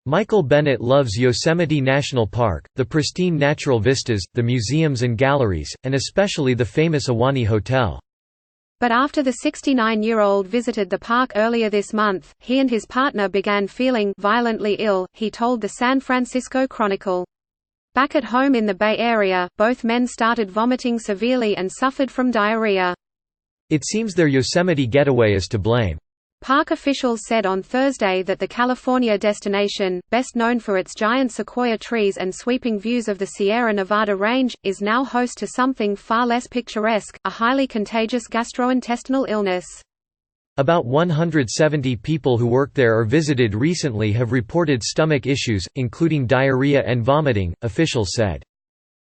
Michael Bennett loves Yosemite National Park, the pristine natural vistas, the museums and galleries, and especially the famous Ahwahnee Hotel. But after the 69-year-old visited the park earlier this month, he and his partner began feeling violently ill, he told the San Francisco Chronicle. Back at home in the Bay Area, both men started vomiting severely and suffered from diarrhea. It seems their Yosemite getaway is to blame. Park officials said on Thursday that the California destination, best known for its giant sequoia trees and sweeping views of the Sierra Nevada range, is now host to something far less picturesque, a highly contagious gastrointestinal illness. About 170 people who worked there or visited recently have reported stomach issues, including diarrhea and vomiting, officials said.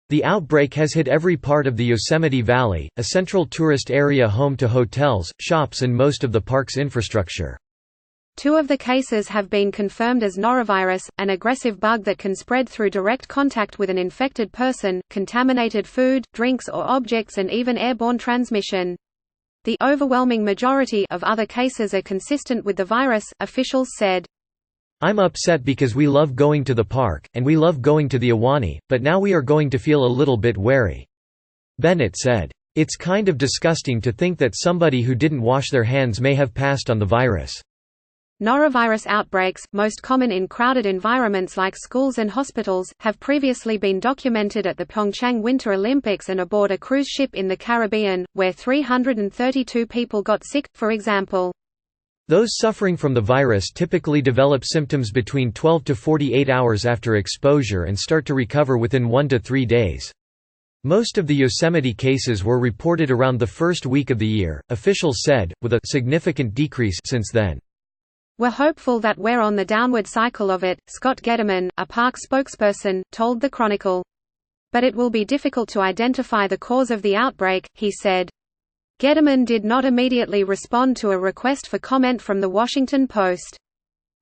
The outbreak has hit every part of the Yosemite Valley, a central tourist area home to hotels, shops and most of the park's infrastructure. 2 of the cases have been confirmed as norovirus, an aggressive bug that can spread through direct contact with an infected person, contaminated food, drinks or objects and even airborne transmission. The overwhelming majority of other cases are consistent with the virus, officials said. I'm upset because we love going to the park, and we love going to the Ahwahnee, but now we are going to feel a little bit wary. Bennett said. It's kind of disgusting to think that somebody who didn't wash their hands may have passed on the virus. Norovirus outbreaks, most common in crowded environments like schools and hospitals, have previously been documented at the Pyeongchang Winter Olympics and aboard a cruise ship in the Caribbean, where 332 people got sick, for example. Those suffering from the virus typically develop symptoms between 12 to 48 hours after exposure and start to recover within 1 to 3 days. Most of the Yosemite cases were reported around the first week of the year, officials said, with a significant decrease since then. We're hopeful that we're on the downward cycle of it, Scott Gederman, a park spokesperson, told the Chronicle. But it will be difficult to identify the cause of the outbreak, he said. Gederman did not immediately respond to a request for comment from The Washington Post.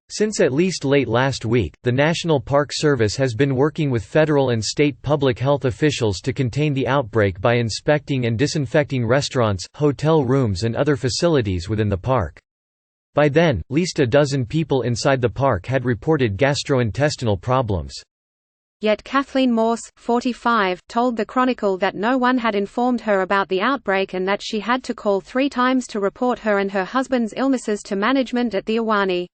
Since at least late last week, the National Park Service has been working with federal and state public health officials to contain the outbreak by inspecting and disinfecting restaurants, hotel rooms and other facilities within the park. By then, least a dozen people inside the park had reported gastrointestinal problems. Yet Kathleen Morse, 45, told the Chronicle that no one had informed her about the outbreak and that she had to call 3 times to report her and her husband's illnesses to management at the Ahwahnee.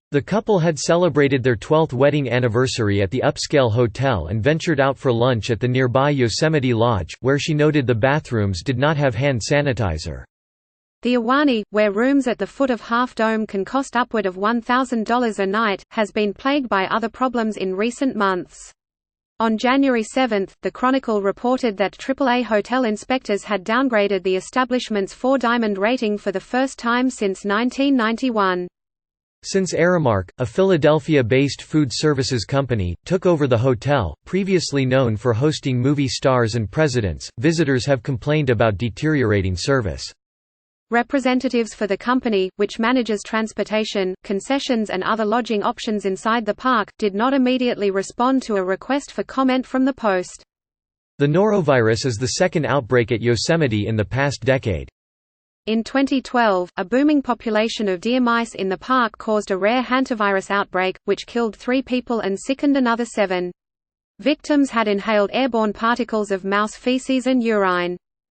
The couple had celebrated their 12th wedding anniversary at the upscale hotel and ventured out for lunch at the nearby Yosemite Lodge, where she noted the bathrooms did not have hand sanitizer. The Ahwahnee, where rooms at the foot of Half Dome can cost upward of $1,000 a night, has been plagued by other problems in recent months. On January 7, the Chronicle reported that AAA hotel inspectors had downgraded the establishment's 4-diamond rating for the first time since 1991. Since Aramark, a Philadelphia-based food services company, took over the hotel, previously known for hosting movie stars and presidents, visitors have complained about deteriorating service. Representatives for the company, which manages transportation, concessions and other lodging options inside the park, did not immediately respond to a request for comment from the Post. The norovirus is the second outbreak at Yosemite in the past decade. In 2012, a booming population of deer mice in the park caused a rare hantavirus outbreak, which killed 3 people and sickened another 7. Victims had inhaled airborne particles of mouse feces and urine.